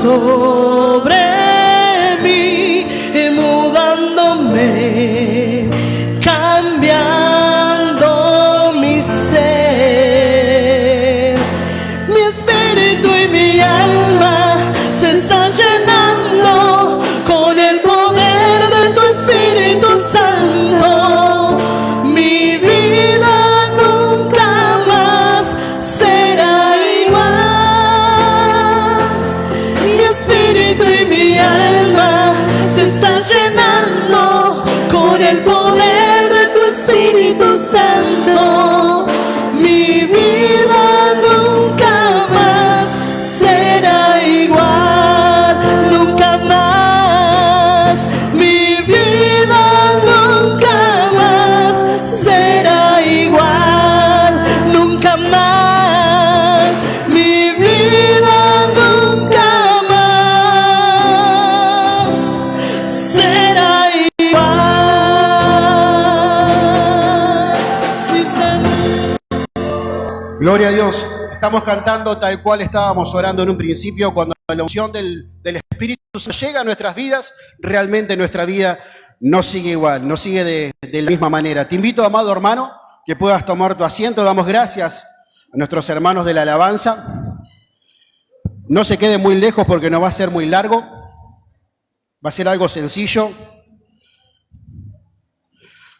sobre mí, mudándome, cambiando mi ser. Mi espíritu y mi alma se están llenando con el poder de tu Espíritu Santo. Mi vida nunca más será igual. Mi espíritu y mi alma se están llenando con el poder de tu Espíritu Santo. Mi vida nunca más será igual, nunca más. Mi vida nunca más será igual, nunca más. Mi vida nunca más será igual. Sí, Señor. Gloria a Dios. Estamos cantando tal cual estábamos orando en un principio. Cuando la unción del Espíritu llega a nuestras vidas, realmente nuestra vida no sigue igual, no sigue de la misma manera. Te invito, amado hermano, que puedas tomar tu asiento. Damos gracias a nuestros hermanos de la alabanza. No se quede muy lejos porque no va a ser muy largo. Va a ser algo sencillo.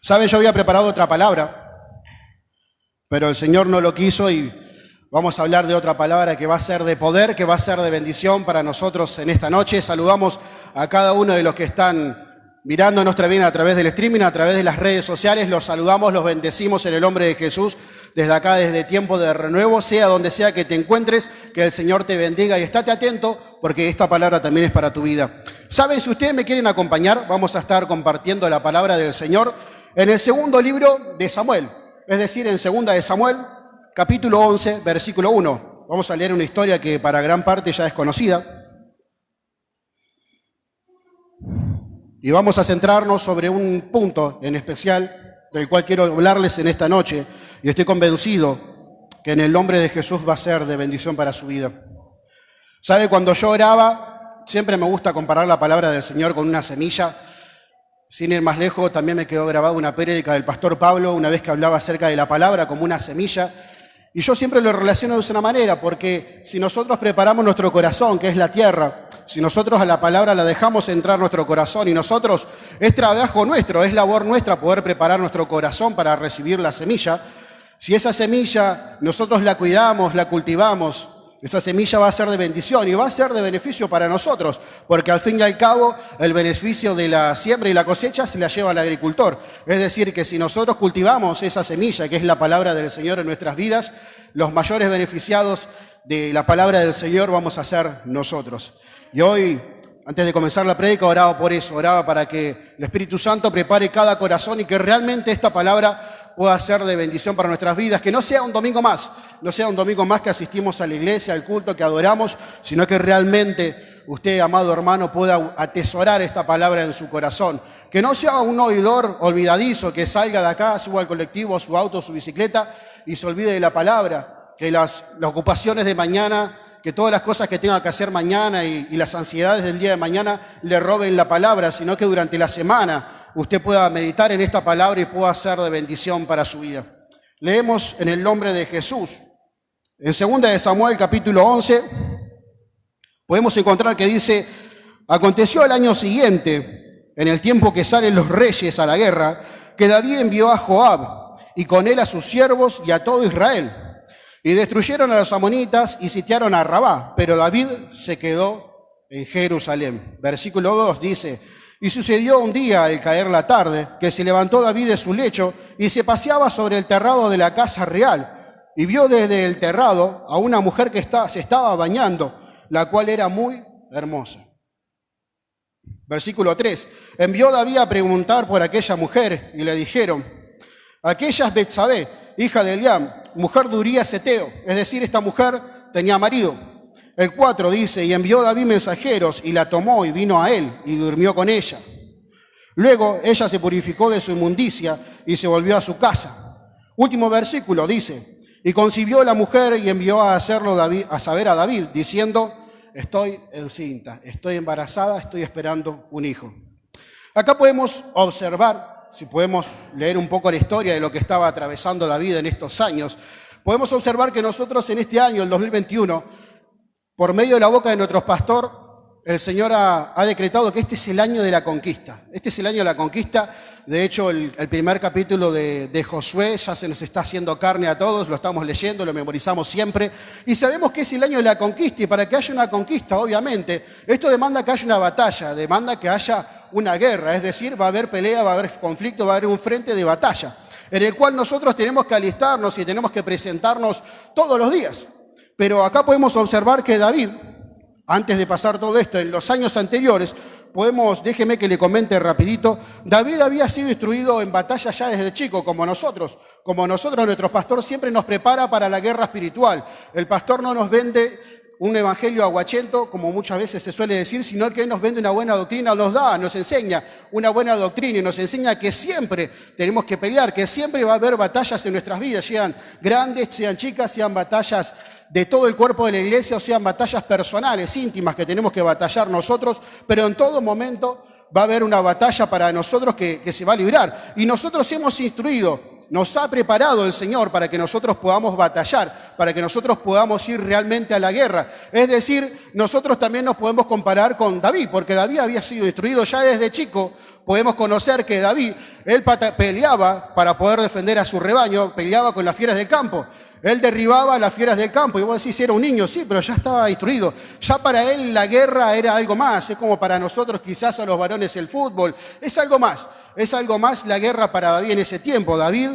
¿Saben? Yo había preparado otra palabra, pero el Señor no lo quiso y vamos a hablar de otra palabra que va a ser de poder, que va a ser de bendición para nosotros en esta noche. Saludamos a cada uno de los que están mirándonos también a través del streaming, a través de las redes sociales. Los saludamos, los bendecimos en el nombre de Jesús. Desde acá, desde Tiempo de Renuevo, sea donde sea que te encuentres, que el Señor te bendiga y estate atento porque esta palabra también es para tu vida. ¿Saben? Si ustedes me quieren acompañar, vamos a estar compartiendo la palabra del Señor en el segundo libro de Samuel, es decir, en segunda de Samuel, capítulo 11, versículo 1. Vamos a leer una historia que para gran parte ya es conocida. Y vamos a centrarnos sobre un punto en especial del cual quiero hablarles en esta noche. Y estoy convencido que en el nombre de Jesús va a ser de bendición para su vida. ¿Sabe? Cuando yo oraba, siempre me gusta comparar la palabra del Señor con una semilla. Sin ir más lejos, también me quedó grabada una prédica del pastor Pablo, una vez que hablaba acerca de la palabra como una semilla. Y yo siempre lo relaciono de esa manera, porque si nosotros preparamos nuestro corazón, que es la tierra, si nosotros a la palabra la dejamos entrar en nuestro corazón y nosotros, es trabajo nuestro, es labor nuestra poder preparar nuestro corazón para recibir la semilla. Si esa semilla nosotros la cuidamos, la cultivamos, esa semilla va a ser de bendición y va a ser de beneficio para nosotros, porque al fin y al cabo el beneficio de la siembra y la cosecha se la lleva al agricultor. Es decir, que si nosotros cultivamos esa semilla, que es la palabra del Señor en nuestras vidas, los mayores beneficiados de la palabra del Señor vamos a ser nosotros. Y hoy, antes de comenzar la prédica, oraba por eso, oraba para que el Espíritu Santo prepare cada corazón y que realmente esta palabra pueda ser de bendición para nuestras vidas, que no sea un domingo más, no sea un domingo más que asistimos a la iglesia, al culto, que adoramos, sino que realmente usted, amado hermano, pueda atesorar esta palabra en su corazón. Que no sea un oidor olvidadizo que salga de acá, suba al colectivo, su auto, su bicicleta y se olvide de la palabra, que las ocupaciones de mañana, que todas las cosas que tenga que hacer mañana y las ansiedades del día de mañana le roben la palabra, sino que durante la semana usted pueda meditar en esta palabra y pueda ser de bendición para su vida. Leemos en el nombre de Jesús. En 2 de Samuel, capítulo 11, podemos encontrar que dice: aconteció el año siguiente, en el tiempo que salen los reyes a la guerra, que David envió a Joab, y con él a sus siervos y a todo Israel. Y destruyeron a los amonitas y sitiaron a Rabá, pero David se quedó en Jerusalén. Versículo 2 dice: y sucedió un día, al caer la tarde, que se levantó David de su lecho y se paseaba sobre el terrado de la casa real, y vio desde el terrado a una mujer que se estaba bañando, la cual era muy hermosa. Versículo 3. Envió David a preguntar por aquella mujer, y le dijeron: aquella es Betsabé, hija de Eliam, mujer de Urías Eteo. Es decir, esta mujer tenía marido. El 4 dice: y envió David mensajeros, y la tomó y vino a él, y durmió con ella. Luego ella se purificó de su inmundicia, y se volvió a su casa. Último versículo dice: y concibió la mujer, y envió a hacerlo David, a saber a David, diciendo: estoy encinta, estoy embarazada, estoy esperando un hijo. Acá podemos observar, si podemos leer un poco la historia de lo que estaba atravesando David en estos años, podemos observar que nosotros en este año, el 2021, por medio de la boca de nuestro pastor, el Señor ha decretado que este es el año de la conquista. Este es el año de la conquista. De hecho, el primer capítulo de Josué ya se nos está haciendo carne a todos, lo estamos leyendo, lo memorizamos siempre. Y sabemos que es el año de la conquista, y para que haya una conquista, obviamente, esto demanda que haya una batalla, demanda que haya una guerra, es decir, va a haber pelea, va a haber conflicto, va a haber un frente de batalla, en el cual nosotros tenemos que alistarnos y tenemos que presentarnos todos los días. Pero acá podemos observar que David, antes de pasar todo esto, en los años anteriores, déjeme que le comente rapidito, David había sido instruido en batalla ya desde chico, como nosotros. Nuestro pastor siempre nos prepara para la guerra espiritual. El pastor no nos vende un evangelio aguachento, como muchas veces se suele decir, sino que Él nos vende una buena doctrina, nos enseña una buena doctrina y nos enseña que siempre tenemos que pelear, que siempre va a haber batallas en nuestras vidas, sean grandes, sean chicas, sean batallas de todo el cuerpo de la iglesia, o sean batallas personales, íntimas, que tenemos que batallar nosotros, pero en todo momento va a haber una batalla para nosotros que se va a librar. Y nosotros hemos instruido, nos ha preparado el Señor para que nosotros podamos batallar, para que nosotros podamos ir realmente a la guerra. Es decir, nosotros también nos podemos comparar con David, porque David había sido instruido ya desde chico. Podemos conocer que David, él peleaba para poder defender a su rebaño, peleaba con las fieras del campo. Él derribaba a las fieras del campo. Y vos decís, era un niño, sí, pero ya estaba instruido. Ya para él la guerra era algo más. Es como para nosotros quizás a los varones el fútbol. Es algo más la guerra para David en ese tiempo. David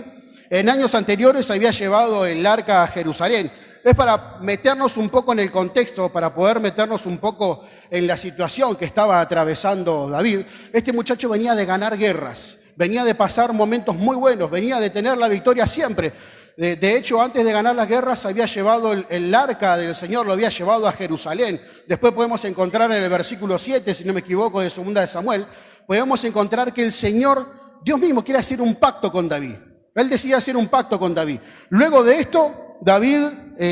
en años anteriores había llevado el arca a Jerusalén. Es para meternos un poco en el contexto, para poder meternos un poco en la situación que estaba atravesando David. Este muchacho venía de ganar guerras, venía de pasar momentos muy buenos, venía de tener la victoria siempre. De hecho, antes de ganar las guerras había llevado el arca del Señor, lo había llevado a Jerusalén. Después podemos encontrar en el versículo 7, si no me equivoco, de 2 de Samuel, podemos encontrar que el Señor, Dios mismo, quiere hacer un pacto con David. Él decide hacer un pacto con David. Luego de esto, David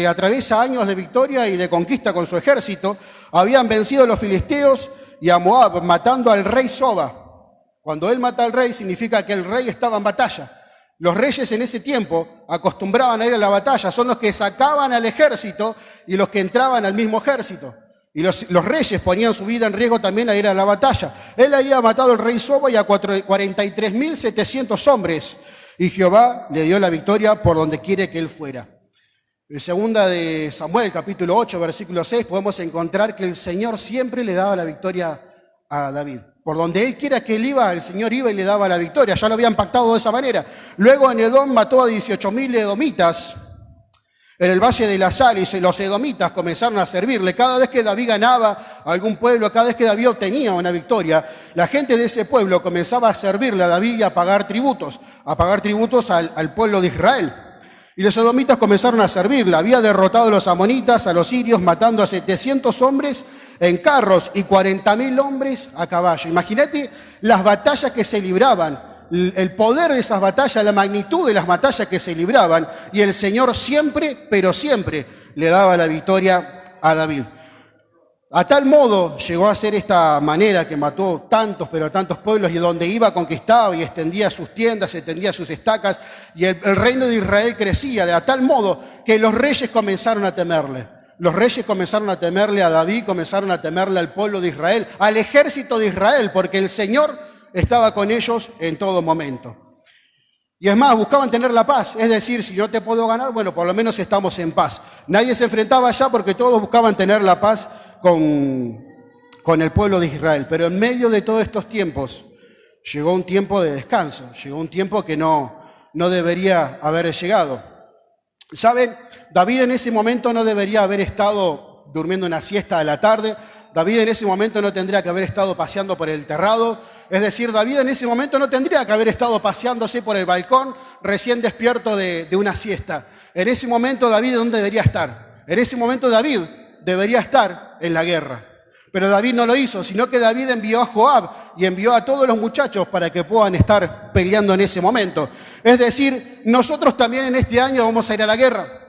atraviesa años de victoria y de conquista con su ejército. Habían vencido a los filisteos y a Moab, matando al rey Soba. Cuando él mata al rey, significa que el rey estaba en batalla. Los reyes en ese tiempo acostumbraban a ir a la batalla, son los que sacaban al ejército y los que entraban al mismo ejército. Y los reyes ponían su vida en riesgo también a ir a la batalla. Él había matado al rey Soba y a 43.700 hombres, y Jehová le dio la victoria por donde quiere que él fuera. En 2 de Samuel, capítulo 8, versículo 6, podemos encontrar que el Señor siempre le daba la victoria a David. Por donde él quiera que él iba, el Señor iba y le daba la victoria. Ya lo habían pactado de esa manera. Luego en Edom mató a 18.000 edomitas en el valle de la Sal, y los edomitas comenzaron a servirle. Cada vez que David ganaba a algún pueblo, cada vez que David obtenía una victoria, la gente de ese pueblo comenzaba a servirle a David y a pagar tributos al pueblo de Israel. Y los edomitas comenzaron a servirle. Había derrotado a los amonitas, a los sirios, matando a 700 hombres en carros y 40.000 hombres a caballo. Imagínate las batallas que se libraban, el poder de esas batallas, la magnitud de las batallas que se libraban, y el Señor siempre, pero siempre, le daba la victoria a David. A tal modo llegó a ser esta manera que mató tantos, pero tantos pueblos, y donde iba conquistaba y extendía sus tiendas, extendía sus estacas, y el reino de Israel crecía de a tal modo que los reyes comenzaron a temerle. Los reyes comenzaron a temerle a David, comenzaron a temerle al pueblo de Israel, al ejército de Israel, porque el Señor estaba con ellos en todo momento. Y es más, buscaban tener la paz, es decir, si yo te puedo ganar, bueno, por lo menos estamos en paz. Nadie se enfrentaba allá porque todos buscaban tener la paz con el pueblo de Israel. Pero en medio de todos estos tiempos, llegó un tiempo de descanso, llegó un tiempo que no debería haber llegado. ¿Saben? David en ese momento no debería haber estado durmiendo una siesta a la tarde. David en ese momento no tendría que haber estado paseando por el terrado. Es decir, David en ese momento no tendría que haber estado paseándose por el balcón recién despierto de una siesta. En ese momento David, ¿dónde debería estar? En ese momento David debería estar en la guerra. Pero David no lo hizo, sino que David envió a Joab y envió a todos los muchachos para que puedan estar peleando en ese momento. Es decir, nosotros también en este año vamos a ir a la guerra.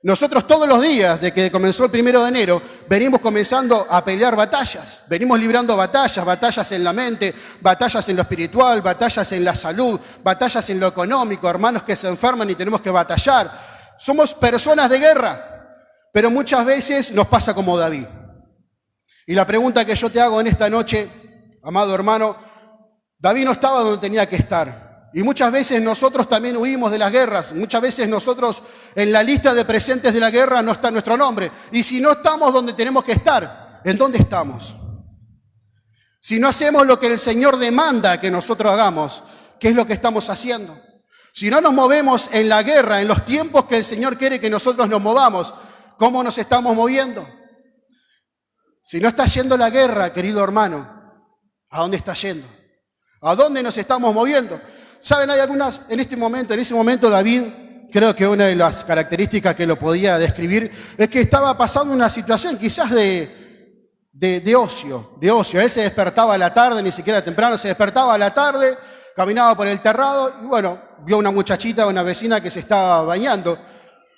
Nosotros todos los días, de que comenzó el 1 de enero, venimos comenzando a pelear batallas. Venimos librando batallas, batallas en la mente, batallas en lo espiritual, batallas en la salud, batallas en lo económico, hermanos que se enferman y tenemos que batallar. Somos personas de guerra, pero muchas veces nos pasa como David. Y la pregunta que yo te hago en esta noche, amado hermano, David no estaba donde tenía que estar. Y muchas veces nosotros también huimos de las guerras. Muchas veces nosotros en la lista de presentes de la guerra no está nuestro nombre. Y si no estamos donde tenemos que estar, ¿en dónde estamos? Si no hacemos lo que el Señor demanda que nosotros hagamos, ¿qué es lo que estamos haciendo? Si no nos movemos en la guerra, en los tiempos que el Señor quiere que nosotros nos movamos, ¿cómo nos estamos moviendo? Si no está yendo la guerra, querido hermano, ¿a dónde está yendo? ¿A dónde nos estamos moviendo? Saben, hay algunas, en ese momento David, creo que una de las características que lo podía describir es que estaba pasando una situación quizás de ocio. Él se despertaba a la tarde, ni siquiera temprano, se despertaba a la tarde, caminaba por el terrado y bueno, vio una muchachita, una vecina que se estaba bañando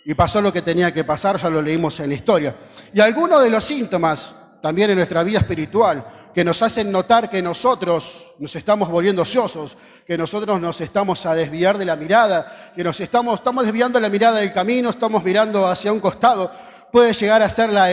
y pasó lo que tenía que pasar, ya lo leímos en la historia. Y algunos de los síntomas también en nuestra vida espiritual que nos hacen notar que nosotros nos estamos volviendo ociosos, que nosotros nos estamos a desviar de la mirada, que nos estamos desviando la mirada del camino, estamos mirando hacia un costado, puede llegar a ser la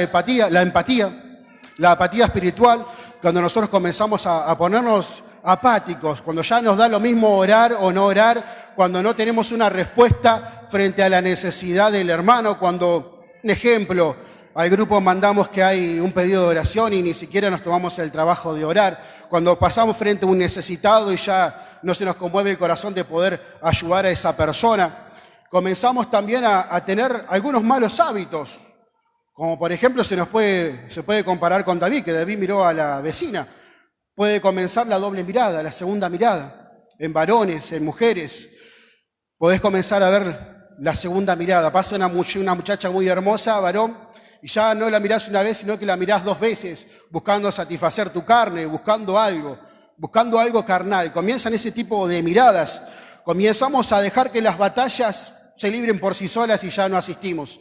apatía espiritual, cuando nosotros comenzamos a ponernos apáticos, cuando ya nos da lo mismo orar o no orar, cuando no tenemos una respuesta frente a la necesidad del hermano, cuando, un ejemplo, al grupo mandamos que hay un pedido de oración y ni siquiera nos tomamos el trabajo de orar. Cuando pasamos frente a un necesitado y ya no se nos conmueve el corazón de poder ayudar a esa persona. Comenzamos también a tener algunos malos hábitos, como por ejemplo se puede comparar con David, que David miró a la vecina. Puede comenzar la doble mirada, la segunda mirada, en varones, en mujeres. Podés comenzar a ver la segunda mirada. Pasa una muchacha muy hermosa, varón, y ya no la mirás una vez, sino que la mirás 2 veces, buscando satisfacer tu carne, buscando algo carnal. Comienzan ese tipo de miradas. Comenzamos a dejar que las batallas se libren por sí solas y ya no asistimos.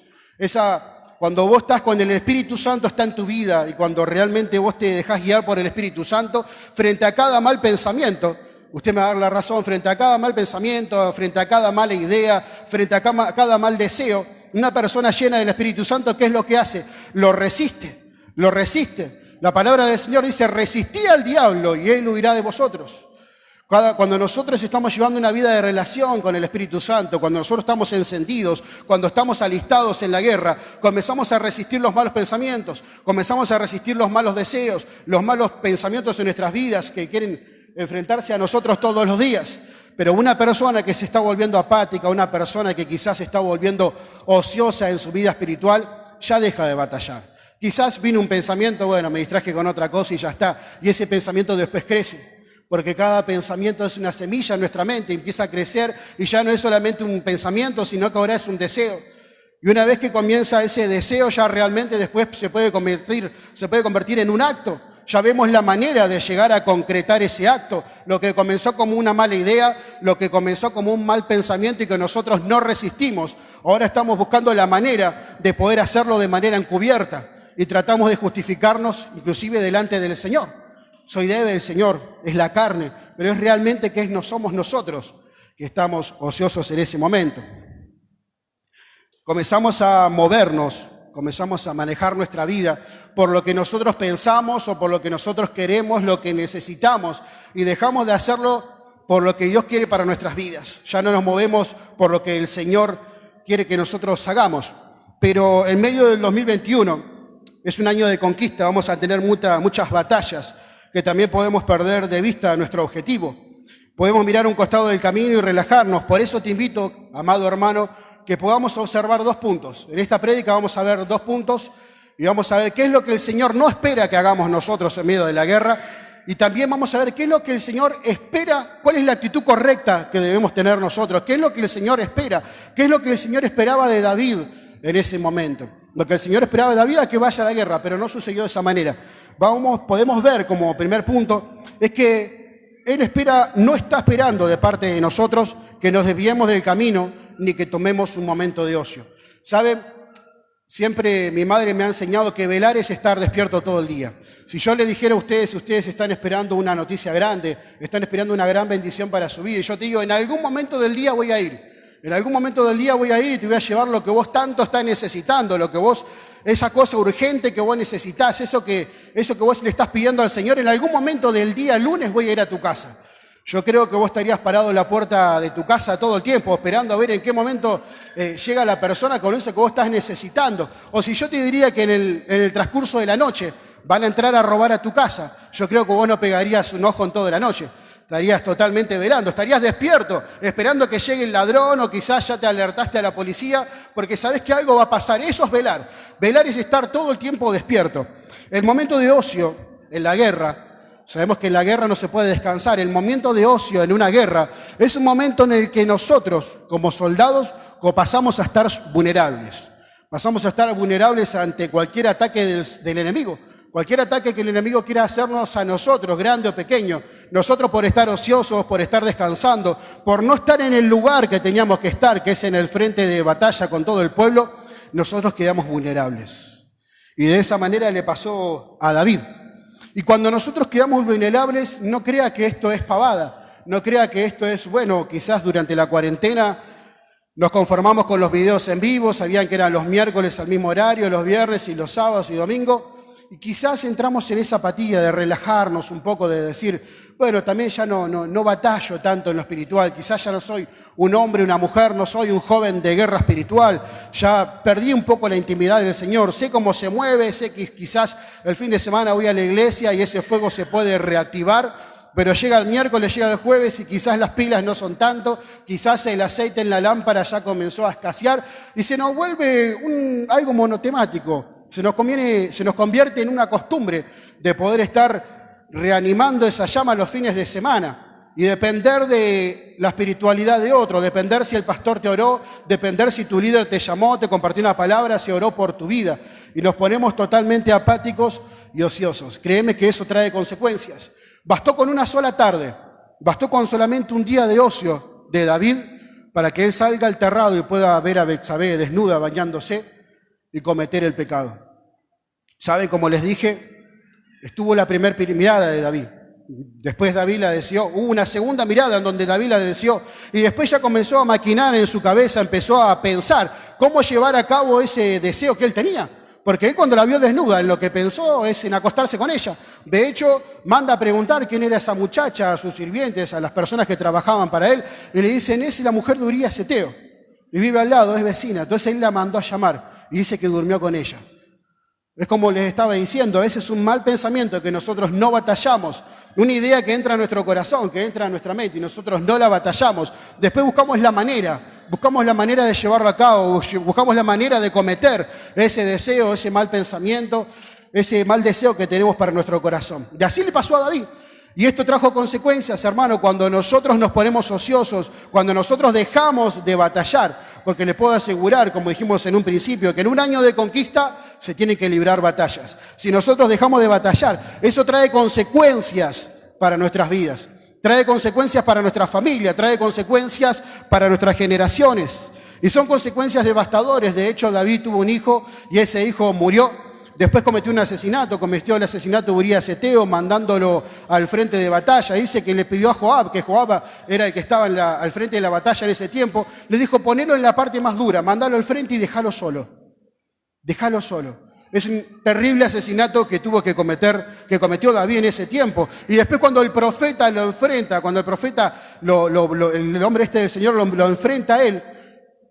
Cuando vos estás con el Espíritu Santo está en tu vida y cuando realmente vos te dejás guiar por el Espíritu Santo, frente a cada mal pensamiento, usted me va a dar la razón, frente a cada mal pensamiento, frente a cada mala idea, frente a cada mal deseo, una persona llena del Espíritu Santo, ¿qué es lo que hace? Lo resiste. La palabra del Señor dice, resistí al diablo y él huirá de vosotros. Cuando nosotros estamos llevando una vida de relación con el Espíritu Santo, cuando nosotros estamos encendidos, cuando estamos alistados en la guerra, comenzamos a resistir los malos pensamientos, comenzamos a resistir los malos deseos, los malos pensamientos en nuestras vidas que quieren enfrentarse a nosotros todos los días. Pero una persona que se está volviendo apática, una persona que quizás se está volviendo ociosa en su vida espiritual, ya deja de batallar. Quizás vino un pensamiento, bueno, me distraje con otra cosa y ya está. Y ese pensamiento después crece, porque cada pensamiento es una semilla en nuestra mente, empieza a crecer y ya no es solamente un pensamiento, sino que ahora es un deseo. Y una vez que comienza ese deseo, ya realmente después se puede convertir en un acto. Ya vemos la manera de llegar a concretar ese acto, lo que comenzó como una mala idea, lo que comenzó como un mal pensamiento y que nosotros no resistimos. Ahora estamos buscando la manera de poder hacerlo de manera encubierta y tratamos de justificarnos inclusive delante del Señor. Soy débil del Señor, es la carne, pero es realmente que no somos nosotros que estamos ociosos en ese momento. Comenzamos a movernos, comenzamos a manejar nuestra vida por lo que nosotros pensamos o por lo que nosotros queremos, lo que necesitamos, y dejamos de hacerlo por lo que Dios quiere para nuestras vidas. Ya no nos movemos por lo que el Señor quiere que nosotros hagamos. Pero en medio del 2021 es un año de conquista, vamos a tener muchas batallas que también podemos perder de vista nuestro objetivo. Podemos mirar un costado del camino y relajarnos. Por eso te invito, amado hermano, que podamos observar 2 puntos. En esta prédica vamos a ver 2 puntos y vamos a ver qué es lo que el Señor no espera que hagamos nosotros en medio de la guerra, y también vamos a ver qué es lo que el Señor espera, cuál es la actitud correcta que debemos tener nosotros, qué es lo que el Señor espera, qué es lo que el Señor esperaba de David en ese momento. Lo que el Señor esperaba de David era que vaya a la guerra, pero no sucedió de esa manera. Podemos ver como primer punto, es que Él no está esperando de parte de nosotros que nos desviemos del camino ni que tomemos un momento de ocio. ¿Saben? Siempre mi madre me ha enseñado que velar es estar despierto todo el día. Si yo le dijera a ustedes, si ustedes están esperando una noticia grande, están esperando una gran bendición para su vida, y yo te digo, en algún momento del día voy a ir. En algún momento del día voy a ir y te voy a llevar lo que vos tanto estás necesitando, lo que vos, esa cosa urgente que vos necesitás, eso que vos le estás pidiendo al Señor. En algún momento del día, lunes, voy a ir a tu casa. Yo creo que vos estarías parado en la puerta de tu casa todo el tiempo, esperando a ver en qué momento llega la persona con eso que vos estás necesitando. O si yo te diría que en el transcurso de la noche van a entrar a robar a tu casa, yo creo que vos no pegarías un ojo en toda la noche. Estarías totalmente velando, estarías despierto, esperando que llegue el ladrón, o quizás ya te alertaste a la policía, porque sabés que algo va a pasar. Eso es velar. Velar es estar todo el tiempo despierto. El momento de ocio en la guerra, sabemos que en la guerra no se puede descansar. El momento de ocio en una guerra es un momento en el que nosotros, como soldados, pasamos a estar vulnerables. Pasamos a estar vulnerables ante cualquier ataque del enemigo. Cualquier ataque que el enemigo quiera hacernos a nosotros, grande o pequeño. Nosotros, por estar ociosos, por estar descansando, por no estar en el lugar que teníamos que estar, que es en el frente de batalla con todo el pueblo, nosotros quedamos vulnerables. Y de esa manera le pasó a David. Y cuando nosotros quedamos vulnerables, no crea que esto es pavada, no crea que esto es, bueno, quizás durante la cuarentena nos conformamos con los videos en vivo, sabían que eran los miércoles al mismo horario, los viernes y los sábados y domingos, y quizás entramos en esa apatía de relajarnos un poco, de decir, bueno, también ya no batallo tanto en lo espiritual, quizás ya no soy un hombre, una mujer, no soy un joven de guerra espiritual, ya perdí un poco la intimidad del Señor, sé cómo se mueve, sé que quizás el fin de semana voy a la iglesia y ese fuego se puede reactivar, pero llega el miércoles, llega el jueves y quizás las pilas no son tanto, quizás el aceite en la lámpara ya comenzó a escasear y se nos vuelve algo monotemático. Se nos convierte en una costumbre de poder estar reanimando esa llama los fines de semana y depender de la espiritualidad de otro, depender si el pastor te oró, depender si tu líder te llamó, te compartió una palabra, se oró por tu vida. Y nos ponemos totalmente apáticos y ociosos. Créeme que eso trae consecuencias. Bastó con una sola tarde, bastó con solamente un día de ocio de David para que él salga al terrado y pueda ver a Betsabé desnuda bañándose y cometer el pecado. ¿Saben? Como les dije, estuvo la primera mirada de David. Después David la deseó. Hubo una segunda mirada en donde David la deseó. Y después ya comenzó a maquinar en su cabeza, empezó a pensar cómo llevar a cabo ese deseo que él tenía. Porque él cuando la vio desnuda, en lo que pensó es en acostarse con ella. De hecho, manda a preguntar quién era esa muchacha, a sus sirvientes, a las personas que trabajaban para él. Y le dicen, es la mujer de Urías Eteo. Y vive al lado, es vecina. Entonces él la mandó a llamar y dice que durmió con ella. Es como les estaba diciendo, a veces es un mal pensamiento que nosotros no batallamos, una idea que entra a nuestro corazón, que entra a nuestra mente y nosotros no la batallamos. Después buscamos la manera de llevarlo a cabo, buscamos la manera de cometer ese deseo, ese mal pensamiento, ese mal deseo que tenemos para nuestro corazón. Y así le pasó a David. Y esto trajo consecuencias, hermano, cuando nosotros nos ponemos ociosos, cuando nosotros dejamos de batallar. Porque les puedo asegurar, como dijimos en un principio, que en un año de conquista se tienen que librar batallas. Si nosotros dejamos de batallar, eso trae consecuencias para nuestras vidas, trae consecuencias para nuestra familia, trae consecuencias para nuestras generaciones. Y son consecuencias devastadoras. De hecho, David tuvo un hijo y ese hijo murió. Después cometió el asesinato de Urías Eteo, mandándolo al frente de batalla. Dice que le pidió a Joab, que Joab era el que estaba al frente de la batalla en ese tiempo, le dijo, ponelo en la parte más dura, mandalo al frente y déjalo solo. Déjalo solo. Es un terrible asesinato que cometió David en ese tiempo. Y después cuando el profeta lo enfrenta, cuando el profeta, el hombre del Señor lo enfrenta a él,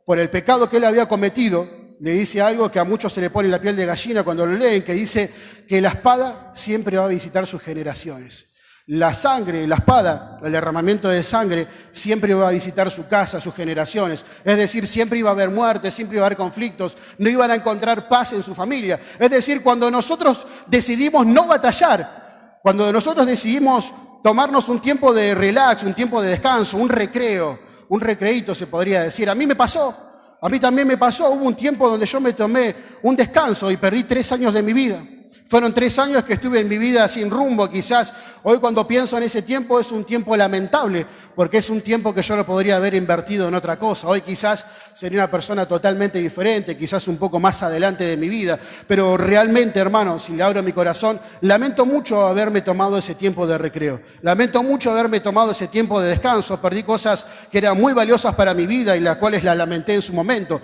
por el pecado que él había cometido, le dice algo que a muchos se le pone la piel de gallina cuando lo leen, que dice que la espada siempre va a visitar sus generaciones. La sangre, la espada, el derramamiento de sangre, siempre va a visitar su casa, sus generaciones. Es decir, siempre iba a haber muerte, siempre iba a haber conflictos, no iban a encontrar paz en su familia. Es decir, cuando nosotros decidimos no batallar, cuando nosotros decidimos tomarnos un tiempo de relax, un tiempo de descanso, un recreo, un recreíto se podría decir. A mí me pasó. A mí también me pasó, hubo un tiempo donde yo me tomé un descanso y perdí 3 años de mi vida. Fueron 3 años que estuve en mi vida sin rumbo, quizás hoy cuando pienso en ese tiempo es un tiempo lamentable, porque es un tiempo que yo lo podría haber invertido en otra cosa. Hoy quizás sería una persona totalmente diferente, quizás un poco más adelante de mi vida, pero realmente, hermano, si le abro mi corazón, lamento mucho haberme tomado ese tiempo de recreo. Lamento mucho haberme tomado ese tiempo de descanso. Perdí cosas que eran muy valiosas para mi vida y las cuales las lamenté en su momento.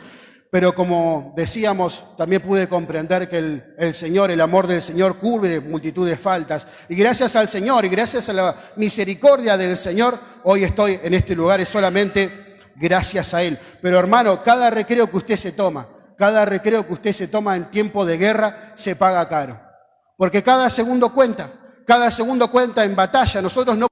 Pero como decíamos, también pude comprender que el Señor, el amor del Señor cubre multitud de faltas. Y gracias al Señor y gracias a la misericordia del Señor, hoy estoy en este lugar, es solamente gracias a Él. Pero hermano, cada recreo que usted se toma, cada recreo que usted se toma en tiempo de guerra, se paga caro. Porque cada segundo cuenta en batalla. Nosotros no